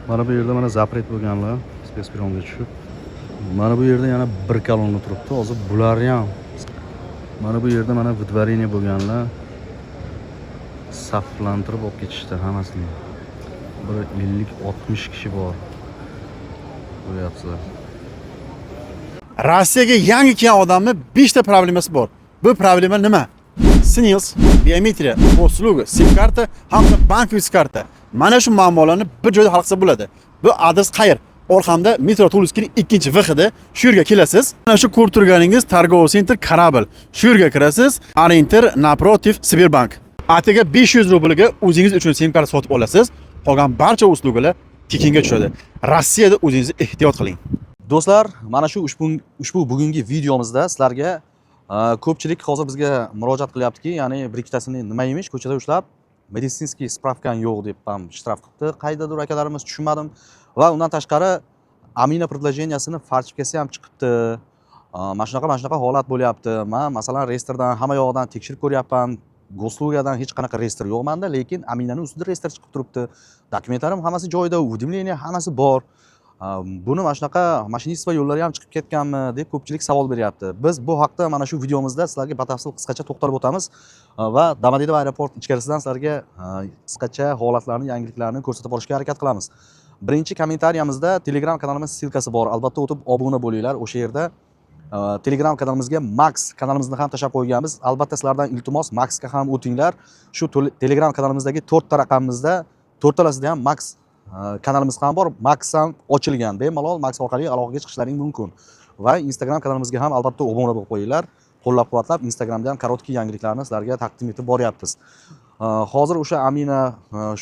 Mana bu yerda mana zapret bo'lganlar spesperonga tushib. Mana bu yerda yana bir kolonna turibdi. Hozir bularni ham mana bu yerda mana выдворение bo'lganlar saflantirib olib ketishdi hammasini. Bir 50-60 kishi bor. Ko'ryapsizlar. Rossiyaga yangi kelgan odamning 5 ta problemasi bor. Bu problema nima? SNILS, biometriya, usluga, SIM karta hamda bankovskiy karta. Mana shu muammolarni bir joyda hal qilsa bo'ladi. Bu adres qayer? Orqamda Metro Tulskining 2-VXda shu yerga kelasiz. Mana shu ko'rib turganingiz Targov Center Kорабль. Shu yerga kirasiz. Orientir naprotiv Sberbank. Atiga 500 rublga o'zingiz uchun SIM karta sotib olasiz. Qolgan barcha uslugalar tekinga tushadi. Rossiyada o'zingizni ehtiyot qiling. Do'stlar, mana shu ushbu bugungi videomizda sizlarga ko'pchilik hozir bizga murojaat qilyaptiki, ya'ni bir ikkitasini nima emish ko'chada ushlab meditsinskiy spravkan yo'q deb ham shtraf qilibdi. Qaydadir akalarimiz tushunmadim va undan tashqari amina предложениясini falsifkasi ham chiqibdi. Mana shunaqa holat bo'lyapti. Men masalan reyestrdan hamma yoqdan tekshirib ko'ryapman. Goslugadan hech qanaqa reyestr yo'q menda, lekin aminaning ustida reyestr chiqib turibdi. Dokumentlarim hammasi joyida, уведомление hammasi bor. Buni mana shunaqa mashinistva yo'llari ham chiqib ketganmi deb ko'pchilik savol beryapti. Biz bu haqda mana shu videomizda sizlarga batafsil qisqacha to'xtalib o'tamiz va Domodedovo aeroport ichkarisidan sizlarga qisqacha holatlarni, yangiliklarni ko'rsatib borishga harakat qilamiz. Birinchi kommentariyamizda Telegram kanalimiz silkasi bor. Albatta o'tib obuna bo'linglar. O'sha yerda Telegram kanalimizga Max kanalimizni ham tashlab qo'yganmiz. Albatta sizlardan iltimos Maxga ham o'tinglar. Shu Telegram kanalimizdagi 4 ta raqamimizda 4 talasida ham Max kanalimiz ham bor. Max ham ochilgan. Bemalol Max orqali aloqaga chiqishlaring mumkin. Va Instagram kanalimizga ham albatta obuna bo'lib qo'yinglar. Qo'llab-quvvatlab Instagramda ham korotkий yangiliklarni sizlarga taqdim etib boryapmiz. Hozir o'sha Amina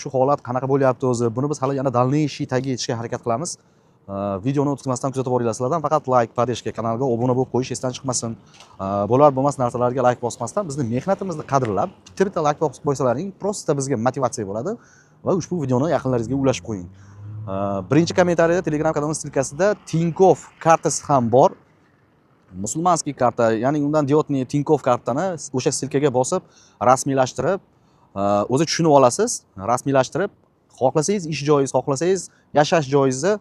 shu holat qanaqa bo'lyapti o'zi? Buni biz hali yana dalniy tagiga yetishga harakat qilamiz. Videoni o'tkazmasdan kuzatib boringlar. Sizlardan faqat like, podeshka, kanalga obuna bo'lib qo'yish esdan chiqmasin. Bo'lar bo'lmas narsalarga like bosmasdan bizni mehnatimizni qadrlab, bitta like bosib qo'ysalaring, prosta bizga motivatsiya bo'ladi va ushbu videoni yaqinlaringizga ulashib qo'ying. Birinchi kommentariyada Telegram kanalimiz silkasida Tinkoff kartasi ham bor. Musulmonskiy karta, ya'ni undan diodniy Tinkoff kartani o'sha silkaga bosib, rasmiylashtirib, o'zi tushunib olasiz. Rasmiylashtirib, xohlasangiz ish joyingiz, xohlasangiz yashash joyingizni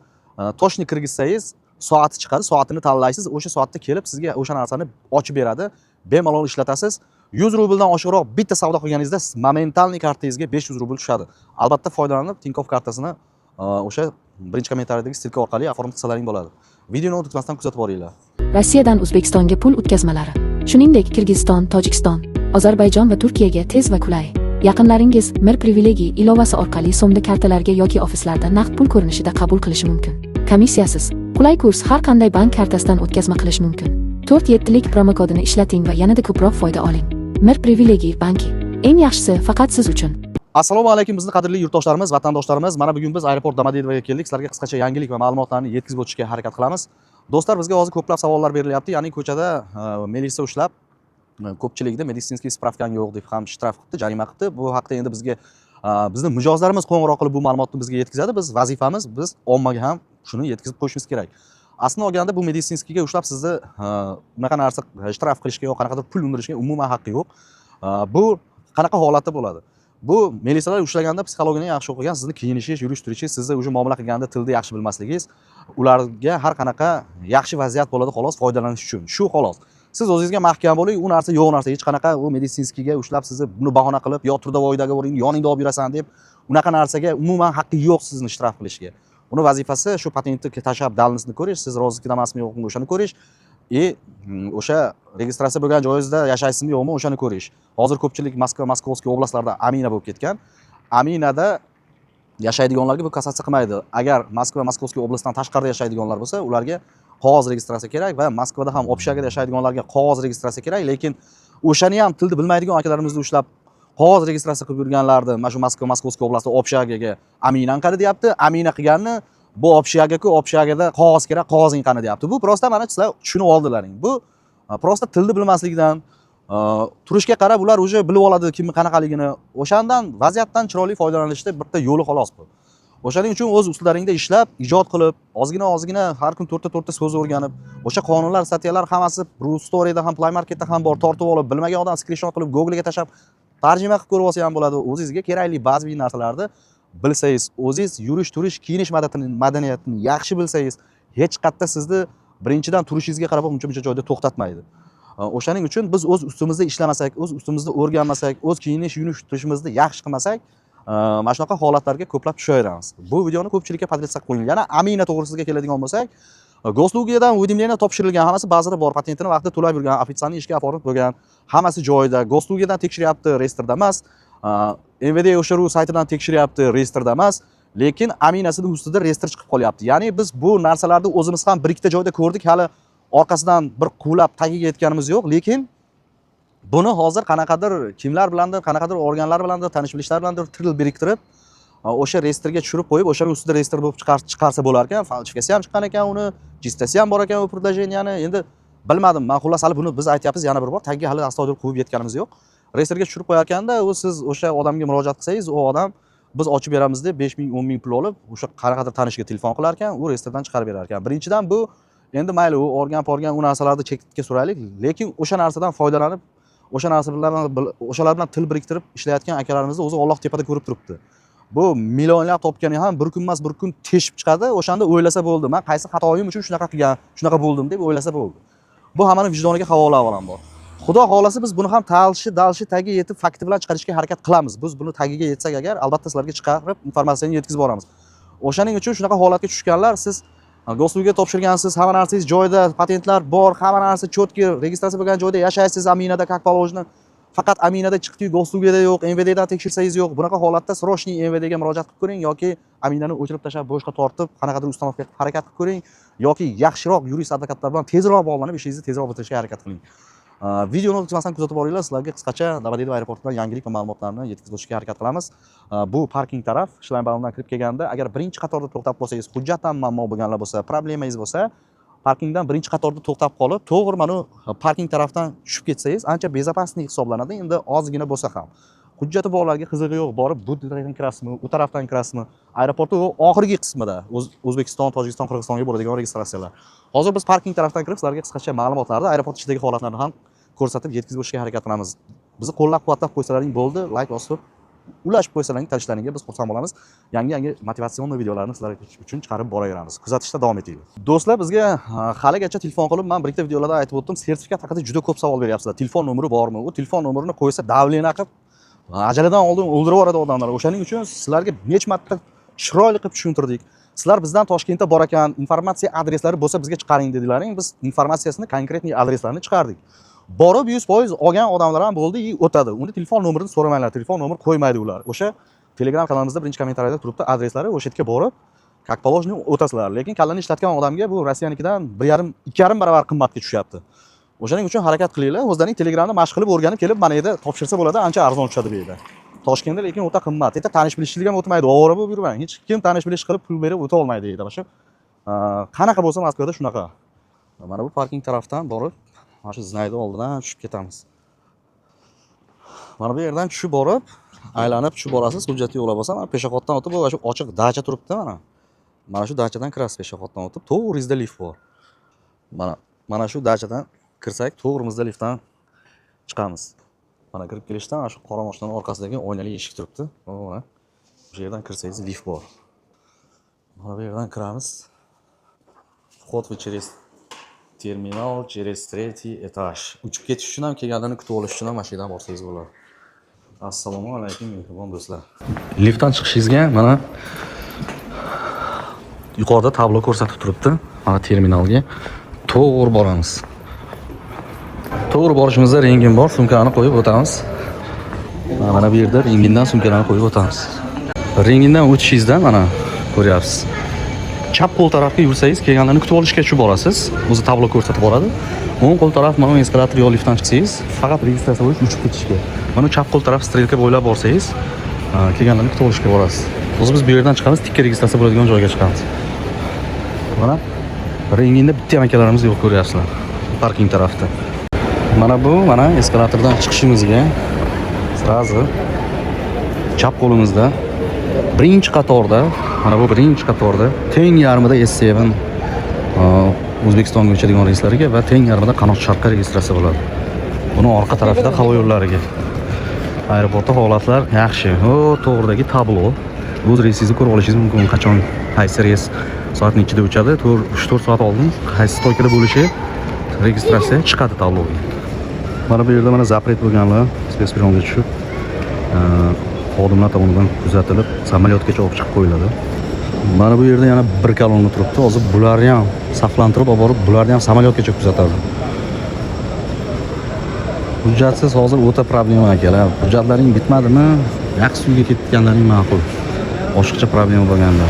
toshni kirgizsangiz, soati chiqadi, soatini tanlaysiz, o'sha soatda kelib sizga o'sha narsani ochib beradi, bemalol ishlatasiz. 100 rubldan oshiqroq bitta savdo qilganingizda momentalniy kartangizga 500 rubl tushadi. Albatta foydalanib Tinkoff kartasini o'sha birinchi kommentariyadagi silka orqali oformib qilsalaring bo'ladi. Videoni o'tkazmasdan kuzatib boringlar. Rossiyadan O'zbekistonga pul o'tkazmalari, shuningdek Kirgiziston, Tojikiston, Ozarbayjon va Turkiyaga tez va qulay. Yaqinlaringiz Mir privilegiy ilovasi orqali so'mda kartalarga yoki ofislarda naqd pul ko'rinishida qabul qilishi mumkin. Komissiyasiz, qulay kurs har qanday bank kartasidan o'tkazma qilish mumkin. 4-7lik promo kodini ishlating va yanada ko'proq foyda oling. Mir privilegiy banki, eng yaxshisi faqat siz uchun. Assalomu alaykum bizni qadrli yurtdoshlarimiz, vatandoshlarimiz. Mana bugun biz aeroport Domodedovoga keldik. Sizlarga qisqacha yangilik va ma'lumotlarni yetkazib o'tishga harakat qilamiz. Do'stlar, bizga hozir ko'plab savollar berilyapti. Ya'ni ko'chada militsiya ushlab ko'pchilikda meditsinskiy spravkan yo'q deb ham shtraf qildi, jarima qildi. Bu haqda endi bizga bizning mijozlarimiz qo'ng'iroq qilib bu ma'lumotni bizga yetkazadi. Biz vazifamiz, biz ommaga ham shuni yetkazib qo'yishimiz kerak. Aslida olganda bu meditsinskiyga ushlab sizni unaqa narsa shtraf qilishga yo'q, qanaqadir pul undirishga umuman haqqi yo'q. Bu qanaqa holatda bo'ladi? Bu militsiyalar ushlaganda psixologiyani yaxshi o'qigan, sizni kiyinishingiz, yurish turishingiz, sizni o'sha muomala qilganda tilni yaxshi bilmasligingiz, ularga har qanaqa yaxshi vaziyat bo'ladi xolos foydalanish uchun. Shu xolos. Siz o'zingizga mahkam bo'ling, u narsa yo'q narsa, hech qanaqa u meditsinskiyga ushlab sizni buni bahona qilib, yo trudavoydaga o'ring, yoningda olib yurasan deb unaqa narsaga umuman haqqi yo'q sizni shtraf qilishga. Uni vazifasi shu patentni tashab dalnisini ko'rish, siz rozilikda emasmi yo'qmi o'shani ko'rish, o'sha registratsiya bo'lgan joyingizda yashaysizmi yo'qmi o'shani ko'rish. Hozir ko'pchilik Moskva, Moskovskiy oblastlarda Amina bo'lib ketgan. Aminada yashaydiganlarga bu kassatsiya qilmaydi. Agar Moskva, Moskovskiy oblastdan tashqarida yashaydiganlar bo'lsa, ularga qog'oz registratsiya kerak va Moskvada ham общагada yashaydiganlarga qog'oz registratsiya kerak, lekin o'shani ham tilni bilmaydigan akalarimizni ushlab qog'oz registratsiya qilib yurganlarni mana shu Moskva, Moskovskiy oblastida общagaga Aminan qani deyapti. Amina qilganni bu общagaga-ku общagada qog'oz kerak, qog'ozing qani deyapti. Bu prosta mana sizlar tushunib oldilaring. Bu prosta tilni bilmaslikdan turishga qarab ular o'sha bilib oladi kimni qanaqaligini. O'shandan vaziyatdan chiroyli foydalanishda bitta yo'li xolos bu. O'shaning uchun o'z ustlaringda ishlab, ijod qilib, ozgina har kun 4 ta so'z o'rganib, o'sha qonunlar, statyalar hammasi Rus Story'da ham, Play Marketda ham bor, tortib olib, bilmagan odam screenshot qilib Google'ga tashab tarjima qilib ko'rib olsa ham bo'ladi. O'zingizga kerakli ba'zi narsalarni bilsangiz, o'zingiz yurish-turish, kiyinish madaniyatini yaxshi bilsangiz, hech qayerda sizni birinchidan turishingizga qarab uncha joyda to'xtatmaydi. O'shaning uchun biz o'z ustimizda ishlamasak, o'z ustimizda o'rganmasak, o'z kiyinish, yurish-turishimizni yaxshi qilmasak, mana shunaqa holatlarga ko'plab tushaveramiz. Bu videoni ko'pchilikka podretsak qo'ying. Yana Amina to'g'risiga keladigan bo'lsak, Goslugiyadan uydimleniya topshirilgan, hammasi ba'zida bor, patentini vaqtida to'lab yurgan, ofitsiantni ishga olib bo'lgan, hammasi joyida. Goslugiyadan tekshiryapti, reyestrda emas. MVD o'shiruv saytidan tekshiryapti, reyestrda emas. Lekin Aminasining ustida reyestr chiqib qolyapti. Ya'ni biz bu narsalarni o'zimiz ham bir ikkita joyda ko'rdik, hali orqasidan bir quvlab tagiga yetganimiz yo'q, lekin buni hozir qanaqadir kimlar bilandir, qanaqadir organlar bilandir, tanish-bilishlar bilandir til biriktirib, o'sha reyestrga tushirib qo'yib, o'shaning ustida reyestr bo'lib chiqarsa bo'lar ekan. Falsifikasiya ham chiqqan ekan uni, chistasi ham bor ekan u предложениyaning. Endi bilmadim, men xullas hali buni biz aytyapmiz yana bir bor, tagiga hali astoydil qo'yib yetganimiz yo'q. Reyestrga tushirib qo'yar ekanda, u siz o'sha odamga murojaat qilsangiz, u odam biz ochib beramiz deb 5000, 10000 pul olib, o'sha qanaqadir tanishiga telefon qilar ekan, u reyestrdan chiqarib berar ekan. Birinchidan bu endi mayli u organ u narsalarni chekitga suraylik, lekin o'sha narsadan foydalanib, o'shalar bilan til biriktirib ishlayotgan akalarimizni o'zi Alloh tepada ko'rib turibdi. Bu millionlab topgani ham bir kun emas, bir kun teshib chiqadi. O'shanda o'ylasa bo'ldi. Men qaysi xatoyim uchun shunaqa qilgan, shunaqa bo'ldim deb o'ylasa bo'ldi. Bu hammaning vijdoniga havola avvalambor. Xudo xolasa biz buni ham dalshi tagiga yetib fakti bilan chiqarishga harakat qilamiz. Biz buni tagiga yetsak agar, albatta sizlarga chiqarib informatsiyani yetkazib boramiz. O'shaning uchun shunaqa holatga tushganlar, siz Goslugiga topshirgansiz, hamma narsangiz joyida, patentlar bor, hamma narsa chotki, registratsiya bo'lgan joyda yashaysiz, Aminada как положено. Faqat Aminada chiqdi-yu, Goslugida yo'q, MVDdan tekshirsangiz yo'q. Bunaqa holatda срочный MVDga murojaat qilib ko'ring yoki Aminani o'chirib tashlab boshqa tortib, qanaqadir ustanovga harakat qilib ko'ring yoki yaxshiroq yurist advokatlar bilan tezroq bog'lanib, ishingizni tezroq bitirishga harakat qiling. Videoni o'tmasdan kuzatib boringlar. Sizlarga qisqacha Domodedovo aeroportidan yangilik va ma'lumotlarni yetkazib o'tishga harakat qilamiz. Bu parking taraf, Shlanbaumdan kirib kelganda, agar birinchi qatorda to'xtab qolsangiz, hujjatdan muammo bo'lganlar bo'lsa, problemangiz bo'lsa, parkingdan birinchi qatorda to'xtab qolib, to'g'ri mana parking tarafdan tushib ketsangiz, ancha bezopasniy hisoblanadi. Endi ozgina bo'lsa ham. Hujjati borlarga qizig'i yo'q, borib bu tarafdan kirasizmi, u tarafdan kirasizmi? Aeroportning oxirgi qismida O'zbekiston, Tojikiston, Qirg'izistonga bo'ladigan registratsiyalar. Hozir biz parking tarafdan kirib, sizlarga qisqacha ma'lumotlarni, aeroport ichidagi holatlarni ham ko'rsatib yetkazib o'tishga harakat qilamiz. Bizni qo'llab-quvvatlab qo'ysalaring bo'ldi, like bosib, ulashib qo'ysalaring, tanishlaringga biz xursand bo'lamiz. Yangi motivatsion videolarni sizlar uchun chiqarib boraveramiz. Kuzatishda davom etinglar. Do'stlar, bizga haligacha telefon qilib, men bir ikkita videolarda aytib o'tdim, sertifikat haqida juda ko'p savol beryapsizlar. Telefon nomeri bormi? U telefon nomerini qo'ysa davlena qilib, ajalidan oldin o'ldirib yuboradi odamlar. O'shaning uchun sizlarga necha marta chiroyli qilib tushuntirdik. Sizlar bizdan Toshkentda bor ekan, informatsiya adreslari bo'lsa bizga chiqaring dedilaring. Biz informatsiyasini, konkretniy adreslarini chiqardik. Borib 100% olgan odamlar ham bo'ldi, o'tadi. Uni telefon nomerini so'ramanglar, telefon nomer qo'ymaydi ular. O'sha Telegram kanalimizda birinchi kommentariyada turibdi, adreslari, o'sha yerga borib, как положено o'tasizlar. Lekin kallani ishlatgan odamga bu Rossiyanikidan 1,5 baravar qimmatga tushyapti. O'shaning uchun harakat qilinglar. O'zlaring Telegramni mashq qilib o'rganib kelib, mana yerda topshirsa bo'ladi, ancha arzon tushadi bu yerda. Toshkentda lekin o'ta qimmat. Yerda tanish-bilishchilik ham o'tmaydi. Ovora bo'lib yurmang. Hech kim tanish-bilish qilib pul berib o'ta olmaydi deydi. Mana shu qanaqa bo'lsa Moskvada shunaqa. Mana bu parking tarafdan borib, mana shu Znaydi oldidan tushib ketamiz. Mana bu yerdan tushib borib, aylanib tushib borasiz, hujjatli yo'lab bo'lsa, mana peshoboddan o'tib, bu shu ochiq dacha turibdi mana. Mana shu dachadan kirasiz peshoboddan o'tib, to'g'ringizda lift bor. Mana shu dachadan kirsak, to'g'rimizda liftdan chiqamiz. Mana kirib kelishdan mana shu qora mashinaning orqasidagi oynali eshik turibdi. Mana o'sha yerdan kirsangiz lift bor. Mana bu yerdan kiramiz. Vход через terminal, через третий этаж. Uchib ketish uchun ham, kelganlarni kutib olish uchun ham mashinadan borsangiz bo'ladi. Assalomu alaykum, mehribon do'stlar. Liftdan chiqishingizga mana yuqorida tablo ko'rsatib turibdi. Mana terminalga to'g'ri boramiz. To'g'ri borishimizda rengin bor, sumkani qo'yib o'tamiz. Mana bu yerda rengindan sumkalarni qo'yib o'tamiz. Rengindan o'tishingizdan mana ko'ryapsiz. Chap qo'l tarafga yursangiz, kelganlarni kutib olishga tushib borasiz. O'zi tablo ko'rsatib boradi. O'ng qo'l taraf mana eskalator yo liftdan chiqsangiz, faqat registratsiya bo'lish uchib ketishga. Mana chap qo'l taraf strelka bo'ylab borsangiz, kelganlarni kutib olishga borasiz. O'zi biz bu yerdan chiqamiz, tikka registratsiya bo'ladigan joyga chiqamiz. Mana renginda bitta ham akalarimiz yo'q, ko'ryapsizlar. Parking tarafda. Mana eskalatordan chiqishimizga srazi chap qo'limizda birinchi qatorda, mana bu birinchi qatorda teng yarmida S7 O'zbekistonga uchadigan reyslarga va teng yarmida qanot sharqqa registratsiya bo'ladi. Buni orqa tarafida havo yo'llariga. Aeroportda holatlar yaxshi. O, to'g'ridagi tablo. o'z reysingizni ko'rib olishingiz mumkin. Qachon qaysi reys soat nechida uchadi? 3-4 soat oldin qaysi stoykada bo'lishi registratsiya chiqadi tabloga. Mana bu yerda mana zapret bo'lganlar spesperonga tushib, xodimlar tomonidan kuzatilib, samolyotgacha olib chiqib qo'yiladi. Mana bu yerda yana bir kolonna turibdi. Hozir bularni ham saqlantirib olib borib, bularni ham samolyotgacha kuzatadi. Hujjatsiz hozir o'ta problema akalar. Hujjatlaring bitmadimi? Yaxshi uyga ketganlaring ma'qul. Boshqacha problema bo'lganda.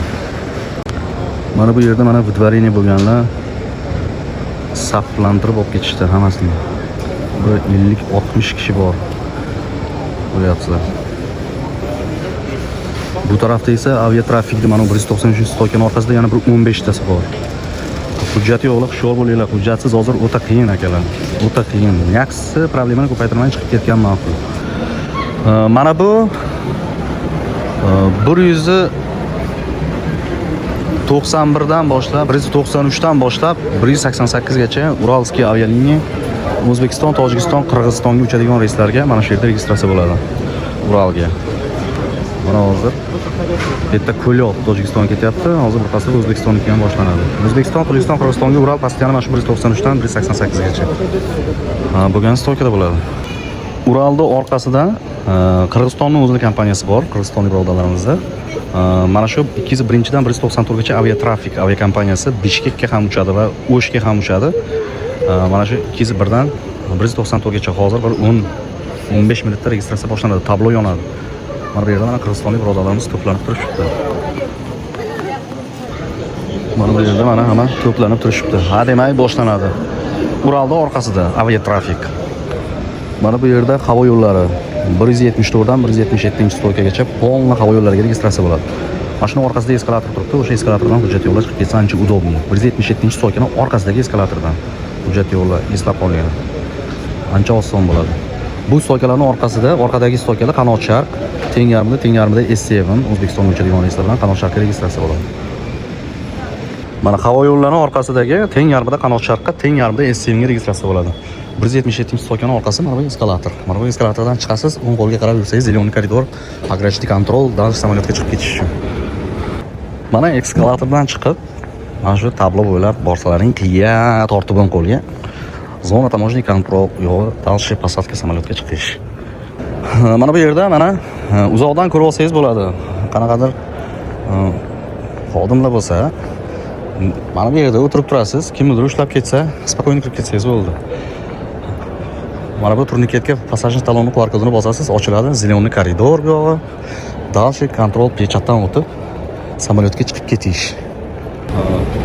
Mana bu yerda mana budvareniya bo'lganlar saqlantirib olib ketishdi hammasini. Bir 50-60 kishi bor. Ko'ryapsizlar. Bu tarafda esa aviatrafikda mana 193 stoykani orqasida yana bir 15 tasi bor. Hujjati yo'qlar, hushyor bo'linglar. Hujjatsiz hozir o'ta qiyin akalar. O'ta qiyin. Yaxshisi problemani ko'paytirmay chiqib ketgan ma'qul. Mana bu 191 dan boshlab, 193 dan boshlab 188 gacha Uralskiy avialiniya O'zbekiston, Tojikiston, Qirg'izistonga uchadigan reyslarga mana shu yerda registratsiya bo'ladi. Uralga. Mana hozir bitta Ko'lyol Tojikistonga ketyapti. Hozir bir pasda O'zbekistonga ham boshlanadi. O'zbekiston, Tojikiston, Qirg'izistonga Ural pastiyani mana shu 193 dan 188 gacha. Bo'lgan stoykada bo'ladi. Uralda orqasida Qirg'izistonning o'zining kompaniyasi bor, Qirg'izistonlik birodarlarimizda. Mana shu 201 dan 194 gacha aviatrafik aviakompaniyasi Bishkekka ham uchadi va O'shga ham uchadi. Mana shu 201 dan 194 gacha hozir bir 10-15 minutda registratsiya boshlanadi, tablo yonadi. Mana bu yerda mana Qirg'izistonlik birodarlarimiz to'planib turishibdi. Mana bu yerda mana hamma to'planib turishibdi. Ha demay boshlanadi. Uralda orqasida aviatrafik. Mana bu yerda havo yo'llari 174 dan 177-stoykagacha polni havo yo'llariga registratsiya bo'ladi. Mashina orqasida eskalator turibdi. O'sha eskalatordan hujjat yo'llash chiqib ketsa ancha удобный. 177-stoykani orqasidagi eskalatordan hujjat yo'lla eslab qolgan. Ancha oson bo'ladi. Bu stoykalarning orqasida, orqadagi stoykada qanot sharq, teng yarmida S7 O'zbekistonga uchadigan reyslar bilan qanot sharqqa registratsiya bo'ladi. Mana havo yo'llarining orqasidagi teng yarmida qanot sharqqa, teng yarmida S7 ga registratsiya bo'ladi. 177 stoykani orqasi mana bu eskalator. Mana bu eskalatordan chiqasiz, o'ng qo'lga qarab yursangiz, zелёный koridor, pogranichный kontrol, dальше samolyotga chiqib ketish uchun. Mana eskalatordan chiqib, mana shu tablo bo'ylab borsalaring qiya tortib o'ng qo'lga. Zona таможенный kontrol yo'li, dальше посадка samolyotga chiqish. Mana bu yerda mana uzoqdan ko'rib olsangiz bo'ladi. Qanaqadir xodimlar bo'lsa, mana bu yerda o'tirib turasiz, kimnidir ushlab ketsa, spokойно kirib ketsangiz bo'ldi. Mana bu turniketga passajniy talonni QR kodini bosasiz, ochiladi, зеленый koridor yo'g'i. Dальше kontrol pechatdan o'tib samolyotga chiqib ketish.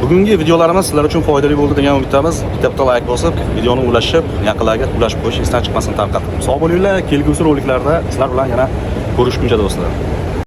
Bugungi videolarimiz sizlar uchun foydali bo'ldi degan umiddamiz. Bitta like bosib, videoni ulashib, yaqinlarga ulashib qo'yish esdan chiqmasin tarqatib. Sog' bo'linglar, kelgusi roliklarda sizlar bilan yana ko'rishguncha do'stlar.